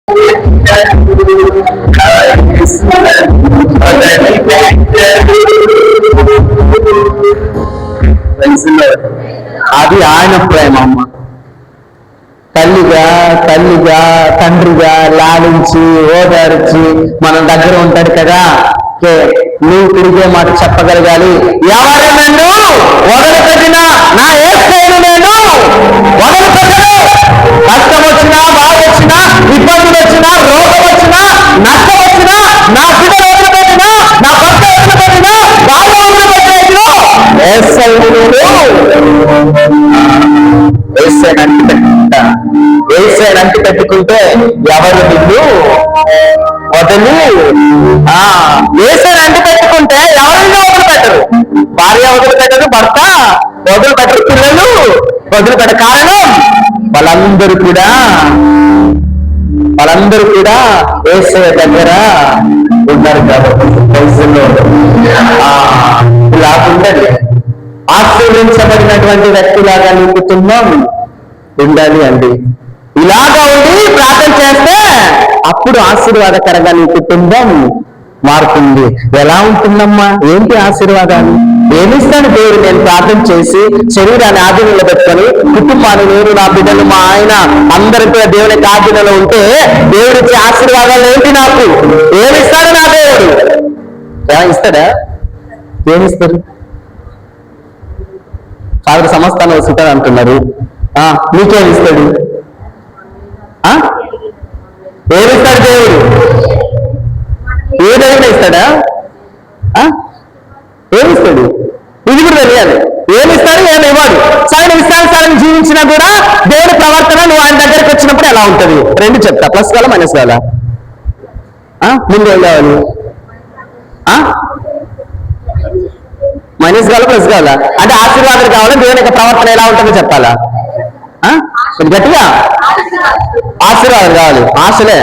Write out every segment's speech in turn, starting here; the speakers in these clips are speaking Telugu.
అది ఆయన ప్రేమ అమ్మ. తల్లిగా తండ్రిగా లాలించి ఓదార్చి మన దగ్గర ఉంటాడు కదా. నువ్వు తిరిగే మాట చెప్పగలగాలి, ఎవరు నన్ను వదలుపెట్టినా నా యేసును నేను వదలుపెట్టను. కష్టం వచ్చినా, బాధ వచ్చినా, ఇబ్బందులు వచ్చినా, రోగం వచ్చినా, నష్టం వచ్చినా, నా బిడ్డలు వదిలిపెట్టినా, నా భర్త వదిలిపెట్టినా, బాధ వదిలిపెట్టేది ఏసైనంటి పెట్టుకుంటే ఎవరు నిన్ను వదిలి ఏసైనంటి పెట్టుకుంటే ఎవరిని వదిలిపెట్టరు. భార్య వదిలిపెట్టరు, భర్త వదిలిపెట్టరు, పిల్లలు వదిలిపెట్టరు. కారణం వాళ్ళందరూ కూడా ఏసై దగ్గర ఉన్నారు కాబట్టి. ఇలాగుండాలి, ఆశీర్వదించబడినటువంటి వ్యక్తిలాగా నీ కుటుంబం ఉండాలి అండి. ఇలాగా ఉండి ప్రార్థన చేస్తే అప్పుడు ఆశీర్వాదకరంగా నీ కుటుంబం మారుతుంది. ఎలా ఉంటుందమ్మా? ఏంటి ఆశీర్వాదాలు? ఏమిస్తాను దేవుడు? నేను ప్రార్థన చేసి శరీరాన్ని ఆధీనంలో పెట్టుకొని కుటుంబాన్ని, నేను, నా బిడ్డలు, మా ఆయన అందరితో దేవుని ఆధీనంలో ఉంటే దేవుడు ఇచ్చే ఆశీర్వాదాలు ఏంటి? నాకు ఏమిస్తాడు నా దేవుడు? ఇస్తాడా? ఏమిస్తారు? ఫాదర్ సమస్తాన్ని వస్తుంటాడు అంటున్నారు. నీకేమిస్తాడు? ఏమిస్తాడు దేవుడు? ఏదైనా ఇస్తాడా? ఏమిస్తాడు? ఇది కూడా తెలియాలి. ఏమిస్తాడు, ఏమి ఇవ్వడు. సరైన ఇష్టానుసారం జీవించినా కూడా దేవుడి ప్రవర్తన నువ్వు ఆయన దగ్గరికి వచ్చినప్పుడు ఎలా ఉంటుంది? రెండు చెప్తా. ప్లస్ కావాలా, మైనస్ కావాలా? ముందు ఏం కావాలి? మైనస్ కావాలా, ప్లస్ కావాలా? అంటే ఆశీర్వాదాలు కావాలా? దేవుని యొక్క ప్రవర్తన ఎలా ఉంటుందో చెప్పాలా? గట్టిగా ఆశీర్వాదం కావాలి. ఆశలే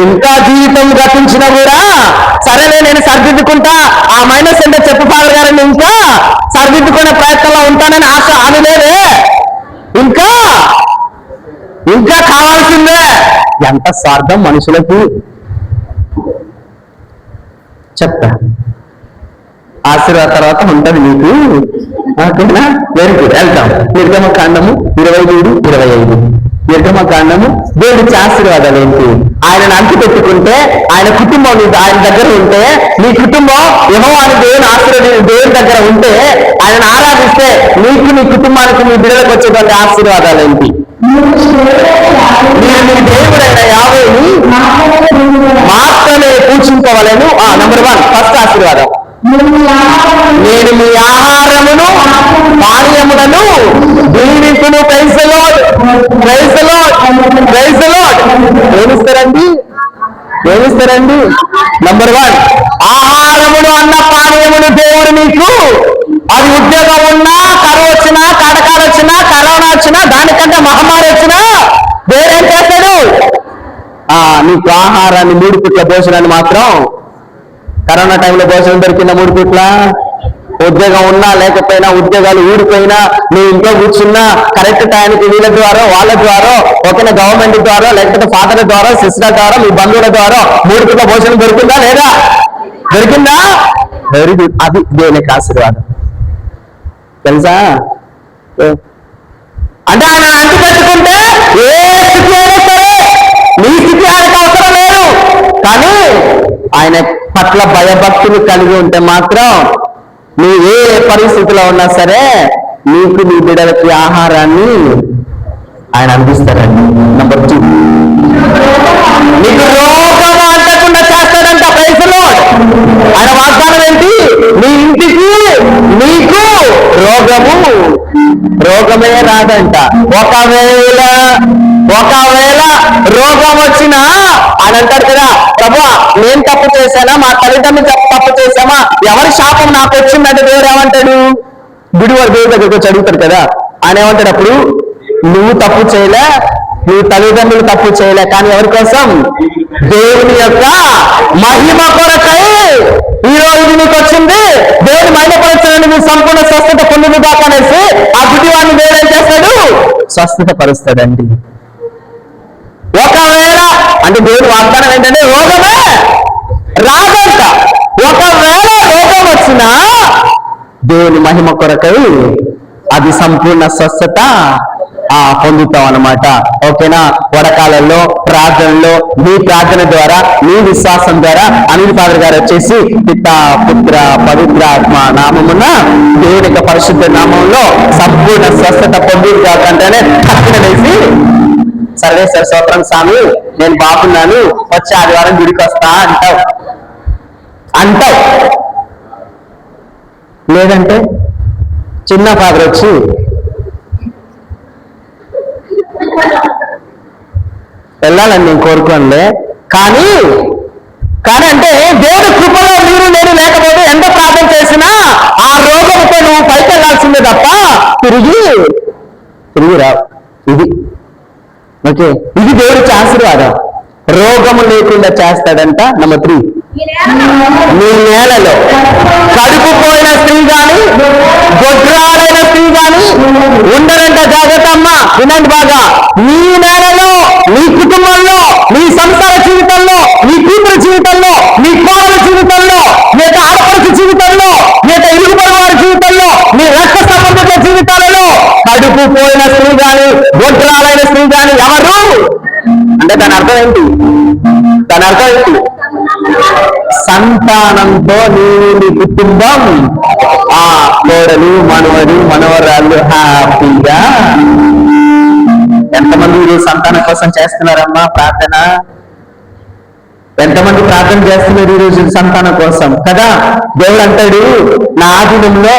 ఇంకా జీవితం గతించినా కూడా సరేలే నేను సరిదిద్దుకుంటా, ఆ మైనస్ అంటే చెప్పు ఫాదర్ గారని ఇంకా సరిదిద్దుకునే ప్రయత్నంలో ఉంటానని ఆశ అనలేదే. ఇంకా ఇంకా కావాల్సిందే. ఎంత స్వార్థం మనుషులకి చెప్తా. ఆశీర్వాద తర్వాత ఉంటుంది మీకు. ఓకేనా? Very good. వెళ్తాం. నిర్గమకాండము 23-25. నిర్గమకాండము దేవుడి ఆశీర్వాదాలు ఏంటి? ఆయనను అంటి పెట్టుకుంటే, ఆయన కుటుంబం ఆయన దగ్గర ఉంటే, నీ కుటుంబం యెహోవాని దేవుని దేవుని దగ్గర ఉంటే, ఆయనను ఆరాధిస్తే నీకు, నీ కుటుంబానికి, నీ బిడ్డలకు వచ్చేటువంటి ఆశీర్వాదాలు ఏంటి? మీరు నీ దేవుడైన యావేని మాత్రమే పూజింపవలెను. నెంబర్ 1 ఫస్ట్ ఆశీర్వాదం, నేను మీ ఆహారమును పానీయములను దీవించును. Praise the lord, praise the lord, praise the lord. ఏమిస్తారండి? నంబర్ 1 ఆహారమును, అన్న పానీయమును దేవుడు నీకు. అది ఉద్యోగం ఉన్నా, కరువు వచ్చినా, కటకాలు వచ్చినా, కరోనా వచ్చినా, దానికంటే మహమ్మారి వచ్చినా దేవుడు ఏం చేస్తాడు? నీకు ఆహారాన్ని 3 పూట్ల భోజనాన్ని మాత్రం. కరోనా టైంలో భోజనం దొరికిందా 3 పూట్ల? ఉద్యోగం ఉన్నా లేకపోయినా, ఉద్యోగాలు ఊడిపోయినా, నువ్వు ఇంట్లో కూర్చున్నా కరెక్ట్ టైంకి వీళ్ళ ద్వారా, వాళ్ళ ద్వారా, ఒకనా గవర్నమెంట్ ద్వారా, లేకపోతే ఫాదర్ ద్వారా, సిస్టర్ ద్వారా, మీ బంధువుల ద్వారా 3 పూట్ల భోజనం దొరికిందా లేదా? దొరికిందా? Very good. అది దేవునికి ఆశీర్వాదం. తెలుసా? అంటే ఆయన అంటి పెట్టుకుంటే ఏ స్థితి అయినా సరే నీ స్థితి ఆయనకు అవసరం లేదు. కానీ ఆయన పట్ల భయభక్తులు కలిగి ఉంటే మాత్రం నువ్వు ఏ పరిస్థితిలో ఉన్నా సరే నీకు, నీ బిడ్డలకి ఆహారాన్ని ఆయన అందిస్తాడండి. నంబర్ 2 నీకు రోగం అంటకుండా చేస్తాడంట. Praise the lord. ఆయన వాగ్దానం ఏంటి? నీ ఇంటికి, నీకు రోగమే రాదంట. ఒకవేళ రోగం వచ్చినా అని అంటాడు కదా, ప్రభువా నేను తప్పు చేశానా, మా తల్లిదండ్రులు తప్పు చేశామా, ఎవరి శాపం నాకు వచ్చిందంటే దేవుడు ఏమంటాడు? గుడివారు దేవుడి దగ్గరకు వచ్చి అడుగుతాడు కదా. ఆయన ఏమంటాడు అప్పుడు? నువ్వు తప్పు చేయలే, నువ్వు తల్లిదండ్రులు తప్పు చేయలే, కానీ ఎవరి కోసం? దేవుని యొక్క మహిమ కొరకై ఈ రోజు నీకు వచ్చింది. దేవుని మహిమపరచడానికి నువ్వు సంపూర్ణ స్వస్థత పొందుదు దాకా అనేసి ఆ గుడివాడిని దేవుడు ఏం చేస్తాడు? స్వస్థత పరుస్తాడండి. ఒకవేళ అంటే దేవుని వాగ్దానం ఏంటంటే రోగమే రాదంట. ఒకవేళ రోగం వచ్చినా దేవుని మహిమ కొరకై అది సంపూర్ణ స్వస్థత పొందుతాం అన్నమాట. ఓకేనా? వడకాలంలో ప్రార్థనలో మీ ప్రార్థన ద్వారా మీ విశ్వాసం ద్వారా అనిల్ ఫాదర్ గారు వచ్చేసి పిత పుత్ర పవిత్ర ఆత్మ నామమున దేవుని యొక్క పరిశుద్ధ నామంలో సంపూర్ణ స్వస్థత పొందింది కాకంటేనే పక్కన వేసి సర్వేశ్వర స్తోత్రం స్వామి నేను బాగున్నాను వచ్చే ఆదివారం గుడికి వస్తా అంటావు. లేదంటే చిన్న ఫాదర్ వచ్చి వెళ్ళాలని నేను కోరుకోనులే, కానీ అంటే దేవుడి కృపలో మీరు నేను లేకపోతే ఎంత ప్రార్థన చేసినా ఆ రోగంతో నువ్వు పైకి వెళ్ళాల్సిందే తప్ప తిరిగి రావు. ఇది ఓకే, ఇది దేవుడికి ఆశీర్వాదం. రోగము లేకుండా చేస్తాడంట. నెంబర్ 3, నీ నేలలో కడుపు పోయిన స్త్రీ గాని గొడ్రాలైన స్త్రీ గాని ఉండరంట. జాగ్రత్త అమ్మ, వినండి బాగా. నీ నేలలో, నీ కుటుంబంలో, నీ సంసార జీవితంలో, నీ కూతురు జీవితంలో, నీ కోడల జీవితంలో, లేక ఆడపడుచు జీవితంలో, లేక ఇరుగుపడి వారి జీవితంలో, నీ రక్త సంబంధిత జీవితాలలో కడుపు పోయిన స్త్రీ గాని గొడ్రాలైన స్త్రీ గాని ఎవరు అంటే దాని అర్థం ఏంటి? సంతానంతో నీ కుటుంబం, కోడలు మనవడు మనవరాళ్ళు హ్యాపీగా. ఎంతమంది ఈరోజు సంతానం కోసం చేస్తున్నారమ్మా ప్రార్థన? ఎంతమంది ప్రార్థన చేస్తున్నారు ఈరోజు సంతానం కోసం కదా? దేవుడు అంటాడు, నా ఆధీనంలో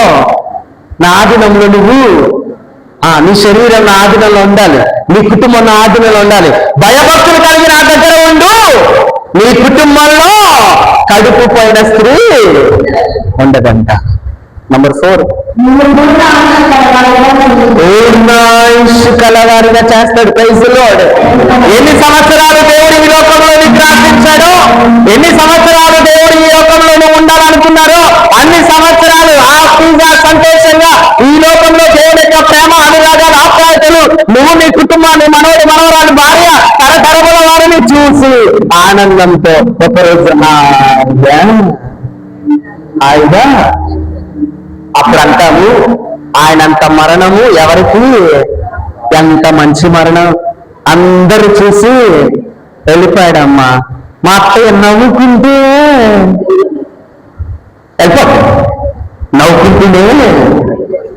నువ్వు నీ శరీరం నా ఆధీనంలో ఉండాలి, నీ కుటుంబం నా ఆధీనంలో ఉండాలి. భయభక్తులు కలిగి నా దగ్గర ఉండు, నీ కుటుంబంలో కడుపు పోయిన స్త్రీ ఉండదంట. నంబర్ 4, కలవారిగా చేస్తాడు. Praise the lord. ఎన్ని సంవత్సరాలు దేవుడు ఈ లోకంలో ప్రార్థించాడో, ఎన్ని సంవత్సరాలు దేవుడు ఈ లోకంలో ఉండాలనుకున్నారో అన్ని సంవత్సరాలు హ్యాపీగా సంతోషంగా ఈ లోకంలో దేవుడి యొక్క ప్రేమ అనురాగాలు ఆప్యాయతలు నువ్వు నీ కుటుంబాన్ని మనవడి మనవరాలు భార్య తరతరముల వారిని చూసి ఆనందంతో ఒకరోజు హాయిగా అప్పుడు అంటాము, ఆయనంత మరణము ఎవరికి, ఎంత మంచి మరణం. అందరూ చూసి వెళ్ళిపోయాడమ్మా. మా అత్తయ్య నవ్వుకుంటే నవ్వుకుంటుండే.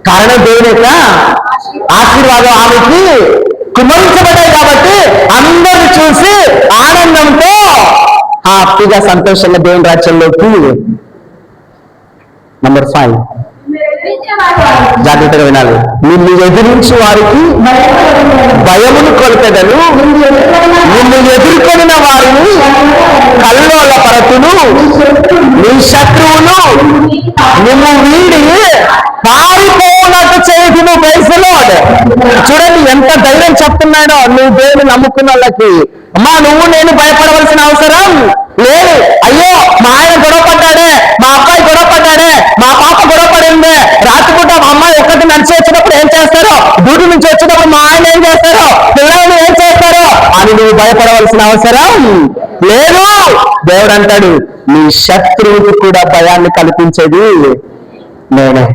కారణం దేవుని యొక్క ఆశీర్వాదం ఆమెకి కుమరించబడ్డాయి కాబట్టి అందరూ చూసి ఆనందంతో హ్యాపీగా సంతోషంగా దేవుని రాజ్యంలోకి. నంబర్ 5, జాగ్రత్తగా వినాలి. నిన్ను ఎదిరించి వారికి భయమును కొలిపెదను, నిన్ను ఎదుర్కొనిన వారిని కల్లోల పరతులు, నీ శత్రువులు నిన్ను వీడి పారిపోనట్టు చేయదును. Praise the lord. చూడండి ఎంత ధైర్యం చెప్తున్నాడో. నువ్వు దేవుని నమ్ముకున్న వాళ్ళకి, అమ్మా నువ్వు నేను భయపడవలసిన అవసరం లేదు. అయ్యో మా ఆయన గొడవపడ్డాడే, మా అబ్బాయి గొడవపడ్డాడే, మా పాప గొడవపడిందే, రాత్రిపూట మా అమ్మాయి ఒక్కటి నడిచి వచ్చినప్పుడు ఏం చేస్తారో, డ్యూటీ నుంచి వచ్చినప్పుడు మా ఆయన ఏం చేస్తారో, పిల్లల్ని ఏం చేస్తారో అని నువ్వు భయపడవలసిన అవసరం లేదు. దేవుడు అంటాడు, నీ శత్రువుకి కూడా భయాన్ని కల్పించేది నేనే.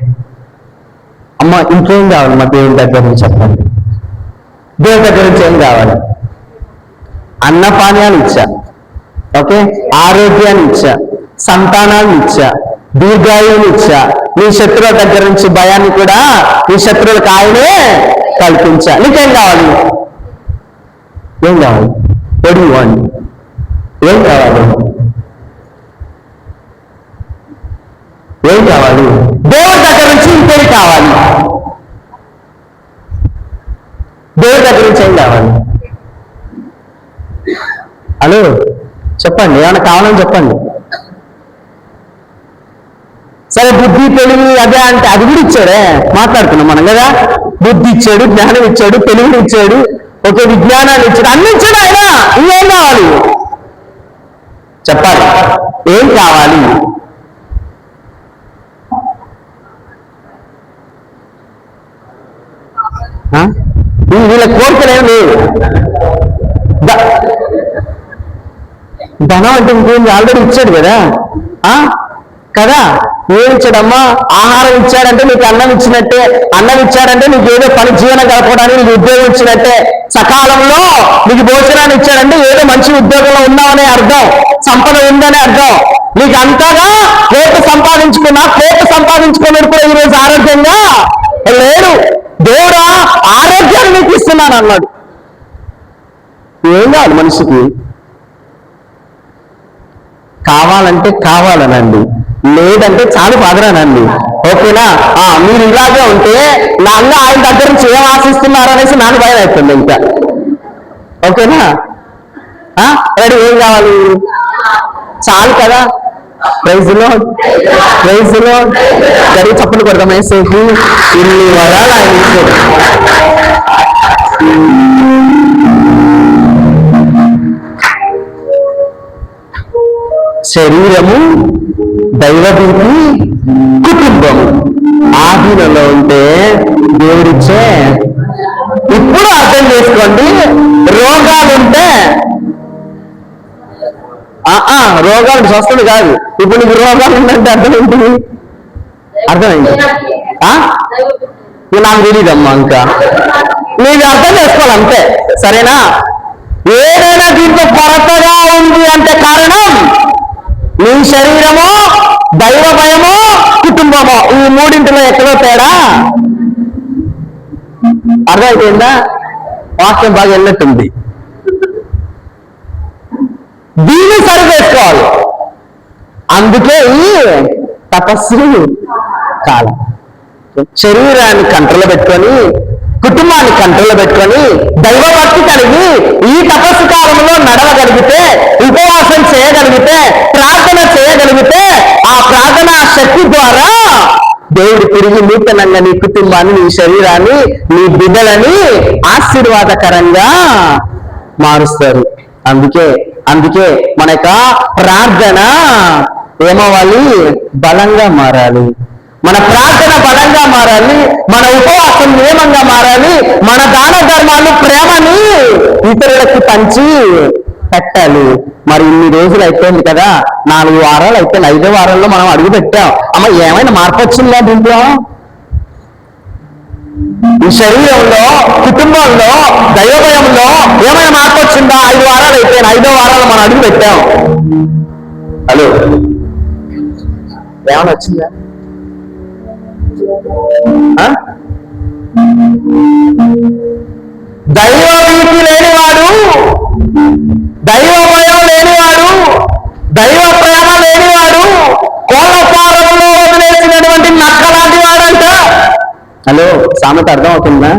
అమ్మ ఇంకేం కావాలి మా దేవుని దగ్గర నుంచి చెప్పండి. దేవుని దగ్గర నుంచి ఏం కావాలి? అన్నపానీయాలు ఇచ్చా, ఓకే, ఆరోగ్యాన్ని ఇచ్చా, సంతానాన్ని ఇచ్చా, దీర్ఘాయువుని ఇచ్చా. నీ శత్రువుల దగ్గర నుంచి భయాన్ని కూడా నీ శత్రువులకు ఆయనే కల్పించా. నీకేం కావాలి? ఏం కావాలి? ఏం కావాలి? ఏం కావాలి? దేవుడి దగ్గర నుంచి ఇంకేం కావాలి? దేవుడి దగ్గర నుంచి ఏం కావాలి? హలో చెప్పండి, ఏమైనా కావాలని చెప్పండి. సరే బుద్ధి తెలివి అదే అంటే అది కూడా ఇచ్చాడే, మాట్లాడుతున్నాం మనం కదా. బుద్ధి ఇచ్చాడు, జ్ఞానం ఇచ్చాడు, తెలివిని ఇచ్చాడు, ఓకే, విజ్ఞానాన్ని ఇచ్చాడు, అన్ని ఇచ్చాడు ఆయన. ఇంకేం కావాలి చెప్పాలి? ఏం కావాలి? వీళ్ళ కోరికలేం లేవు. ధనం అంటే ఇంకేంది, ఆల్రెడీ ఇచ్చాడు కదా. కదా, ఏం ఇచ్చాడమ్మా? ఆహారం ఇచ్చాడంటే నీకు అన్నం ఇచ్చినట్టే. అన్నం ఇచ్చాడంటే నీకు ఏదో పని జీవనం గడపడానికి నీకు ఉద్యోగం ఇచ్చినట్టే. సకాలంలో నీకు భోజనాన్ని ఇచ్చాడంటే ఏదో మంచి ఉద్యోగంలో ఉన్నావనే అర్థం, సంపద ఉందనే అర్థం. నీకు అంతగా కోట్లు సంపాదించుకున్నాడు కూడా ఈరోజు ఆరోగ్యంగా లేడు. దేవుడా ఆరోగ్యాన్ని నీకు ఇస్తున్నాను అన్నాడు. ఏం కాదు మనిషికి? కావాలంటే కావాలనండి, లేదంటే చాలు పదరానండి. ఓకేనా? మీరు ఇలాగే ఉంటే నాన్న ఆయన దగ్గర నుంచి ఏం ఆశిస్తున్నారు అనేసి నాకు భయం అవుతుంది ఇంకా. ఓకేనా? రెడీ, ఏం కావాలి? చాలు కదా. ప్రైజ్లో జరిగి చప్పులు కొడదాం. వేసేసి ఇన్ని వరాలు ఆయన ఇచ్చాడు. శరీరము, దైవభీతి, కుటుంబము ఆధీనంలో ఉంటే దేవుడిచ్చే. ఇప్పుడు అర్థం చేసుకోండి, రోగాలుంటే రోగాలు స్వస్థత కాదు. ఇప్పుడు నీకు రోగాలు ఉందంటే అర్థం ఏంటి? అర్థమైంది? నాకు తెలియదమ్మా, ఇంకా నీకు అర్థం చేసుకోవాలి అంతే. సరేనా? ఏదైనా దీంట్లో కొరతగా ఉంది అంటే కారణం నీ శరీరము, దైవ భయము, కుటుంబము. ఈ మూడింటిలో ఎక్కడో తేడా. అర్థమైపోయిందా? వాక్యం బాగా వెళ్ళినట్టుంది. దీన్ని సరిచేసుకోవాలి. అందుకే ఈ తపస్సు కాలం. శరీరాన్ని కంట్రోల్లో పెట్టుకొని, కుటుంబాన్ని కంట్రోల్లో పెట్టుకొని, దైవభక్తి కలిగి ఈ తపస్సు కాలంలో నడవగలిగితే, ఉపవాసం చేయగలిగితే, ప్రార్థన చేయగలిగితే, ఆ ప్రార్థన శక్తి ద్వారా దేవుడు తిరిగి నూతనంగా నీ కుటుంబాన్ని, నీ శరీరాన్ని, నీ బిడ్డలని ఆశీర్వాదకరంగా మారుస్తారు. అందుకే మన యొక్క ప్రార్థన ఏమవ్వాలి? బలంగా మారాలి. మన ప్రార్థన బలంగా మారాలి. మన ఉపవాసం నియమంగా మారాలి. మన దాన ధర్మాలు, ప్రేమని ఇతరులకు పంచి పెట్టాలి. మరి ఇన్ని రోజులు అయిపోయింది కదా, 4 వారాలు అయిపోయింది. 5వ వారంలో మనం అడుగు పెట్టాం. అమ్మ ఏమైనా మార్పు వచ్చిందా దీంట్లో? ఈ శరీరంలో, కుటుంబంలో, దైవభయంలో ఏమైనా మార్పు వచ్చిందా? 5 వారాలు అయిపోయిన 5వ వారాలు మనం అడుగు పెట్టాం. హలో, ఏమైనా వచ్చిందా? దైవభీతి లేనివాడు, దైవ భయం లేనివాడు, దైవ ప్రేమ లేనివాడు కోళ్ళ ఫారంలో వదిలేసినటువంటి నక్క లాంటి వాడంట. హలో, సామెత అర్థం అవుతుందా?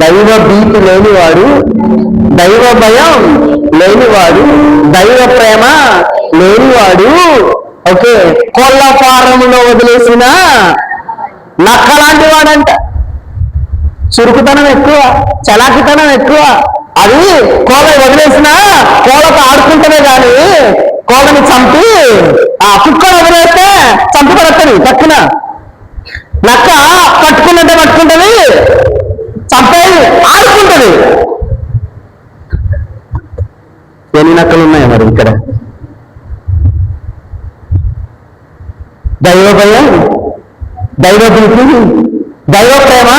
దైవ భీతి లేనివాడు, దైవ భయం లేనివాడు, దైవ ప్రేమ లేనివాడు, ఓకే, కోళ్ళ ఫారంలో వదిలేసిన నక్క లాంటి వాడంట. చురుకుతనం ఎక్కువ, చలాకితనం ఎక్కువ. అది కోళ్ళ వదిలేసిన కోళ్ళతో ఆడుకుంటేనే కానీ కోళ్ళని చంపి, కుక్కను వదిలేస్తే చంపి పడుతుంది పక్కన. నక్క పట్టుకుంటుంది, చంపేది ఆడుకుంటుంది. ఎన్ని నక్కలు ఉన్నాయి మరి ఇక్కడ? దైవ భయం, దైవ భీతి, దైవ ప్రేమ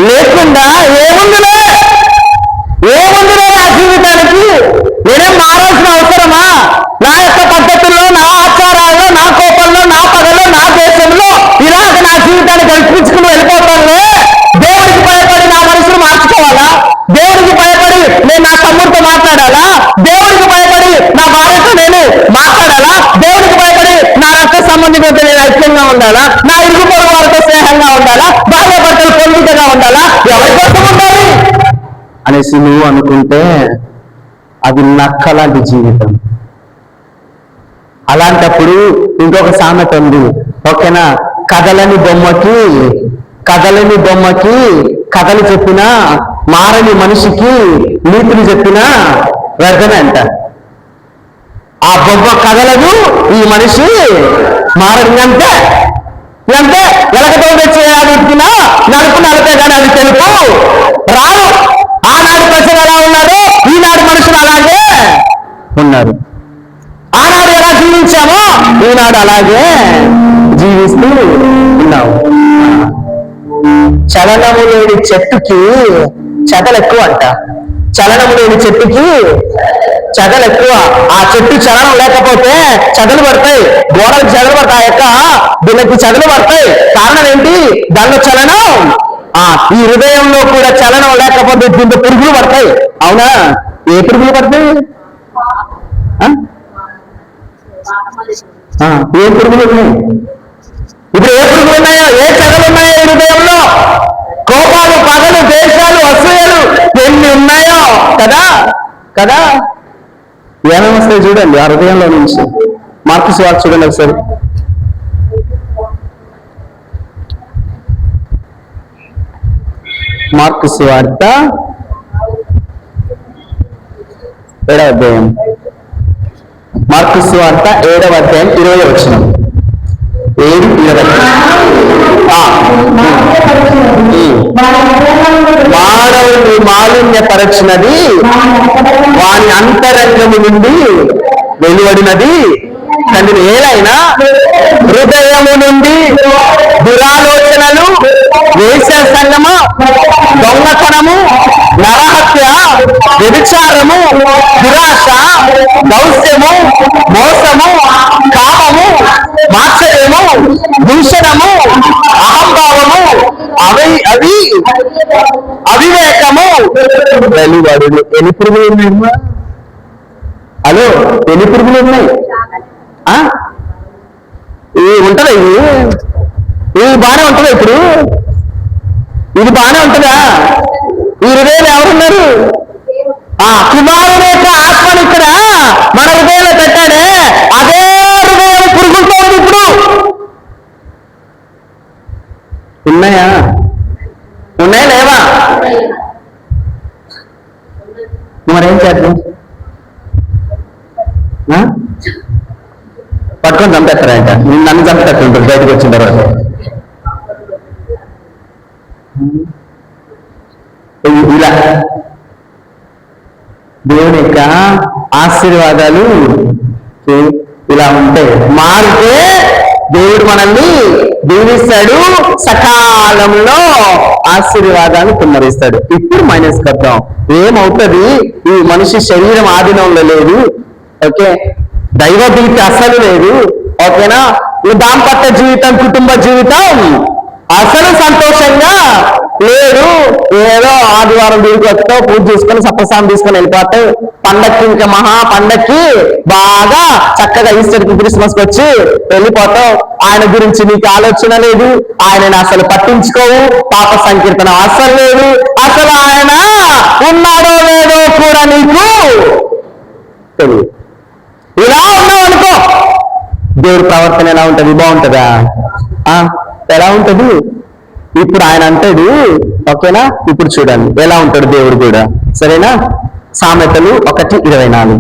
లేకుండా ఏముందిలే నా జీవితానికి? నేనేం మారాల్సిన అవసరమా? నా యొక్క పద్ధతుల్లో, నా ఆచారాల్లో, నా కోపంలో, నా పగలో, నా దేశంలో ఇలాగ నా జీవితాన్ని కల్పించుకుని వెళ్ళిపోతానులే. దేవుడికి భయపడి నా మనసును మార్చుకోవాలా? దేవుడికి భయపడి నేను నా తమ్ముడితో మాట్లాడాలా? దేవుడికి భయపడి నా భార్యతో నేను మాట్లాడాలా? దేవుడికి భయపడి నా రక్త సంబంధికులతో నేను ఐక్యంగా ఉండాలా? నా ఇరుగు పొరుగు వారితో స్నేహంగా ఉండాలా? భార్య భర్తలు పొందికగా ఉండాలా? ఎవరి కోసం ఉండాలి అనేసి నువ్వు అనుకుంటే అది నక్క లాంటి జీవితం. అలాంటప్పుడు ఇంకొక సామెత ఉంది, ఓకేనా? కదలని బొమ్మకి కథలు చెప్పినా, మారని మనిషికి నీతులు చెప్పినా వ్యర్థమే అంట. ఆ బొమ్మ కదలదు, ఈ మనిషి మారని. అంతే ఎలకతో తెచ్చినా నలుపు నలిపే కానీ అది తెలుపు రాదు. ఆనాడు ప్రజలు ఎలా ఉన్నారో ఈనాడు మనుషులు అలాగే ఉన్నారు. ఈనాడు అలాగే జీవిస్తూ ఉన్నావు. చలనము లేని చెట్టుకి చెదలు ఎక్కువ అంట. చలనము లేని చెట్టుకి చెదలు ఎక్కువ. ఆ చెట్టు చలనం లేకపోతే చెదలు పడతాయి, గోడలకు చెదలు పడతాయి, దీనికి చెదలు పడతాయి. కారణం ఏంటి? దానిలో చలనం. ఈ హృదయంలో కూడా చలనం లేకపోతే దీంట్లో పురుగులు పడతాయి. అవునా? ఏ పురుగులు పడతాయి? ఏ పురుగులు ఉన్నాయి? ఇప్పుడు ఏ పురుగులు ఉన్నాయో, ఏ చెదలు ఉన్నాయో హృదయంలో? కోపాలు, పగలు, దేశాలు, అసూయలు ఎన్ని ఉన్నాయో కదా కదా. ఏమేమి వస్తాయి చూడండి ఆ హృదయంలో నుంచి. మార్కు సువార్త చూడండి ఒకసారి. మార్కు సువార్త 7వ అధ్యాయం. మార్కు సువార్త 7వ అధ్యాయం 20వ వచనం. 7:20. మానవుని మాలిన్యపరచినది వాని అంతరంగము నుండి వెలువడినది. తండ్రి ఏలైనా హృదయము నుండి దురాలోచనలు, వేశ్య సంగము, దొంగతనము, నరహత్య, వ్యభిచారము, దురాశ, దౌస్యము, మోసము, కామము, మాత్సర్యము, దూషణము, అహంభావము, అవివేకము వెలువడును. ఎన్ని పురుగులు ఉన్నాయి? హలో, ఎన్ని పురుగులు ఉన్నాయి? ఇది ఉంటుందా? ఇది బాగానే ఉంటుందా? ఇప్పుడు ఇది బాగానే ఉంటుందా? ఈ హృదయం ఎవరున్నారు? కుమారుని యొక్క ఆత్మను ఇక్కడ మన హృదయంలో పెట్టాడే, అదే హృదయం పురుగులతో ఉంది. ఇప్పుడు ఉన్నాయా? ఉన్నాయా లేవా? మరేం చేద్దాం? పట్టుకొని చంపేస్తారంట. నన్ను చంపేస్తుంటారు బయటకు వచ్చిన తర్వాత. ఇలా దేవుని యొక్క ఆశీర్వాదాలు ఇలా ఉంటాయి. మారితే దేవుడు మనల్ని దీవిస్తాడు, సకాలంలో ఆశీర్వాదాన్ని కుమ్మరిస్తాడు. ఇప్పుడు మైనస్ కద్దాం. ఏమవుతుంది? ఈ మనిషి శరీరం ఆధీనంలో లేదు. ఓకే, దైవ భీతి అసలు లేదు. ఓకేనా? ఈ దాంపత్య జీవితం, కుటుంబ జీవితం అసలు సంతోషంగా లేదు. ఏదో ఆదివారం దీనికి వస్తావు, పూజ చేసుకొని సప్రసాదం తీసుకొని వెళ్ళిపోతావు. పండక్కి, ఇంకా మహా పండక్కి బాగా చక్కగా ఈస్టర్కి, క్రిస్మస్కి వచ్చి వెళ్ళిపోతావు. ఆయన గురించి నీకు ఆలోచన లేదు, ఆయనను అసలు పట్టించుకోవు. పాప సంకీర్తనం అసలు లేదు. అసలు ఆయన ఉన్నాడో లేదో కూడా నీకు తెలియదు. ఇలా ఉన్నావు అనుకో, దేవుడి ప్రవర్తన ఎలా ఉంటుంది? బాగుంటుందా? ఎలా ఉంటుంది? ఇప్పుడు ఆయన అంటాడు. ఓకేనా? ఇప్పుడు చూడండి ఎలా ఉంటాడు దేవుడు కూడా. సరేనా? సామెతలు 1:24.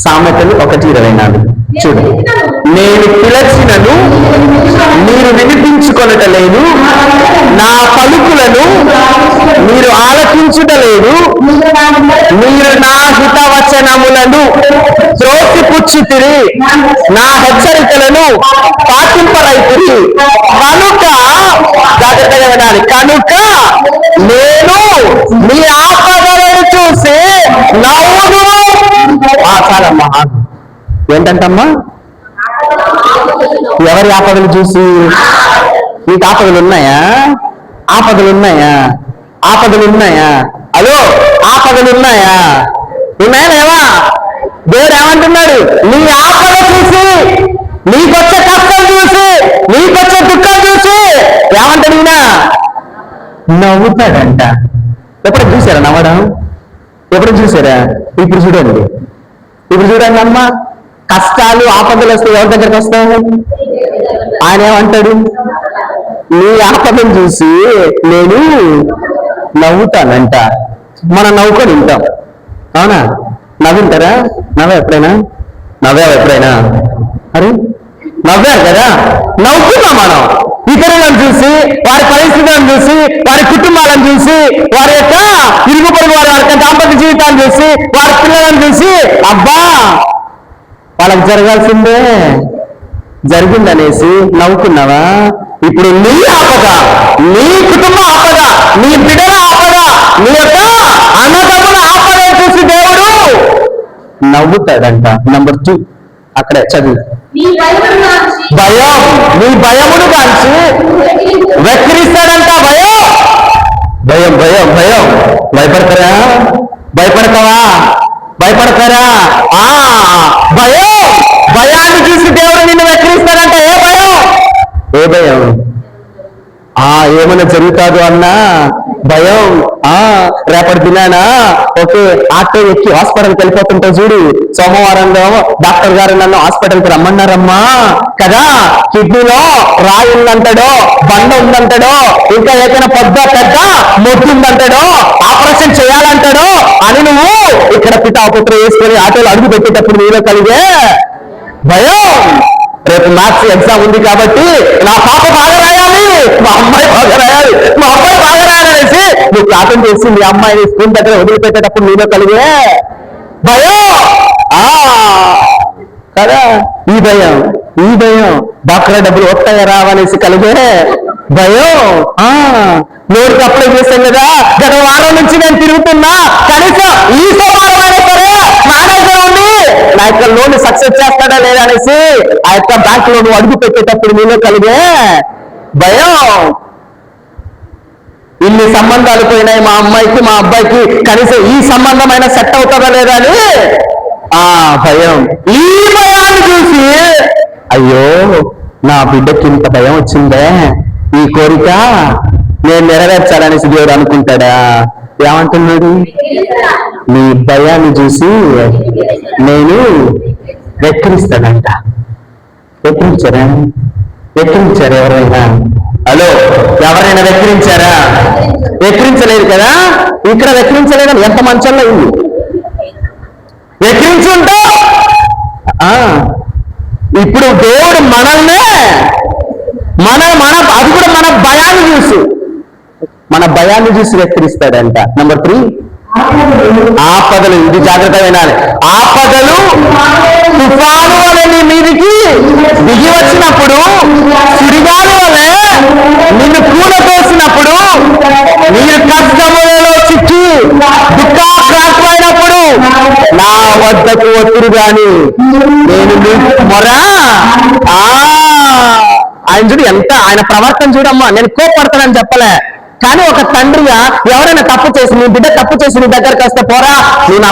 సామెతలు 1:24 చూడండి. నేను పిలచినను మీరు వినిపించుకొనటలేదు, నా పలుకులను మీరు ఆలకించుటలేదు. మీరు నా హితవచనములను త్రోసిపుచ్చుతిరి, నా హెచ్చరికలను పాటింపరైతిరి. కనుక జాగ్రత్తగా వినాలి. కనుక నేను మీ ఆపదలను చూసి నవ్వుదును. చాలమ్మా. ఏంటంటమ్మా? ఎవరి ఆపదలు చూసి? నీకు ఆపదలు ఉన్నాయా? ఆపదలు ఉన్నాయా? ఆపదలు ఉన్నాయా? హలో, ఆపదలు ఉన్నాయా? ఉన్నాయా లేవా? దేవుడు ఏమంటున్నాడు? నీ ఆపద చూసి, నీకొచ్చే కష్టం చూసి, నీకొచ్చే దుఃఖం చూసి ఏమంటాడు ఈయన? నవ్వుతాడంట. ఎప్పుడు చూసారా నవ్వడం? ఎప్పుడు చూసారా? ఇప్పుడు చూడండి. ఇప్పుడు చూడండి అమ్మ, కష్టాలు, ఆపదలు వస్తే ఎవరి దగ్గరికి వస్తావు? ఆయన ఏమంటాడు? నీ ఆపదను చూసి నేను నవ్వుతానంట. మనం నవ్వుకొని ఉంటాం. అవునా? నవ్వింటారా? ఎప్పుడైనా ఎప్పుడైనా? అరే నవ్వారు కదా, నవ్వుతున్నాం మనం. ఇతరులను చూసి, వారి పరిస్థితులను చూసి, వారి కుటుంబాలను చూసి, వారి యొక్క ఇరుగు పొరుగు వారి యొక్క దాంపత్య జీవితాన్ని చూసి, వారి పిల్లలను చూసి, అబ్బా వాళ్ళకి జరగాల్సిందే జరిగిందనేసి నవ్వుకున్నావా? ఇప్పుడు నీ ఆపద, నీ కుటుంబ ఆపద, నీ బిడ్డల ఆపద, నీ యొక్క అన్నదమ్ముల ఆపద చూసి దేవుడు నవ్వుతాడంట. నంబర్ 2 అక్కడే చదువు. భయం, నీ భయమును కాల్చి వెక్కిరిస్తాడంట. భయం భయం భయం భయం భయపడతారా? భయపడతావా? భయపడతారా? భయం, భయాన్ని చూసి దేవుడు నిన్ను వెక్కిరిస్తాడంట. ఏ భయం? ఏ భయం? ఏమైనా జరుగుతాదు అన్నా భయం. రేపటి దినానా ఓకే ఆటో ఎక్కి హాస్పిటల్కి వెళ్ళిపోతుంటా చూడు, సోమవారంలో డాక్టర్ గారు నన్ను హాస్పిటల్కి రమ్మన్నారమ్మా కదా, కిడ్నీలో రాయి ఉందంటాడో, బండ ఉందంటాడో, ఇంకా ఏదైనా పెద్ద మొద్దు ఉందంటాడో, ఆపరేషన్ చేయాలంటాడో అని నువ్వు ఇక్కడ పితాపుత్ర వేసుకొని ఆటోలో అడుగు పెట్టేటప్పుడు నీలో కలిగే భయం. రేపు మ్యాథ్స్ ఎగ్జామ్ ఉంది కాబట్టి నా పాప బాగా రాయాలి, మా అమ్మాయి బాగా రాయాలి, మా అబ్బాయి బాగా రాయాలనేసి నువ్వు ప్రార్థన చేసి మీ అమ్మాయిని స్కూల్ దగ్గర వదిలిపెట్టేటప్పుడు నీలో కలిగే భయం కదా. ఈ భయం డాక్టర్ డబ్బులు వస్తాయా రావనేసి కలిగే భయం. నోటికి అప్లై చేశాను కదా, గత వారం నుంచి నేను తిరుగుతున్నా, కనీసం ఈ సోమవారం అయినా సరే మేనేజర్ ఉండి నా యొక్క లోన్ సక్సెస్ చేస్తాడా లేదా అనేసి ఆ యొక్క బ్యాంక్ లో అడుగు పెట్టేటప్పుడు నీలో కలిగే భయం. ఇన్ని సంబంధాలు పోయినాయి మా అమ్మాయికి మా అబ్బాయికి, కనీసం ఈ సంబంధమైన సెట్ అవుతుందా లేదా అని భయం. ఈ భయాన్ని చూసి అయ్యో నా బిడ్డకి ఇంత భయం వచ్చిందే, ఈ కోరిక నేను నెరవేర్చాలనేసి దేవుడు అనుకుంటాడా? ఏమంటున్నాడు? నీ భయాన్ని చూసి నేను వెక్కిరిస్తాడంట. వెక్కిరించారా ఎవరైనా? హలో, ఎవరైనా వెక్కిరించారా? వెక్కిరించలేదు కదా. ఇక్కడ వెక్కిరించలేదని ఎంత మంచంలో ఉంది. వెక్కిరించుంటే ఇప్పుడు దేవుడు మనల్నే అది కూడా మన భయాన్ని చూసి వెక్కిరిస్తాడంట. నంబర్ 3 ఆపదలు. ఇది జాగ్రత్త వినాలి. ఆపదలు తుఫాను వలె నీ మీదికి దిగి వచ్చినప్పుడు, సుడిగాలి వలె నిన్ను కూలతోసినప్పుడు, మీరు కష్టములలో చిక్కి దుఃఖాక్రాంతమైనప్పుడు నా వద్దకు ఒత్తురు గాని నేను నీకు మొరా. ఆయన చూడు ఎంత, ఆయన ప్రవర్తన చూడమ్మా. నేను కోపడతానని చెప్పలే, కానీ ఒక తండ్రిగా ఎవరైనా తప్పు చేసి నీ బిడ్డ తప్పు చేసి నీ దగ్గరకు వస్తే పోరా, నువ్వు నా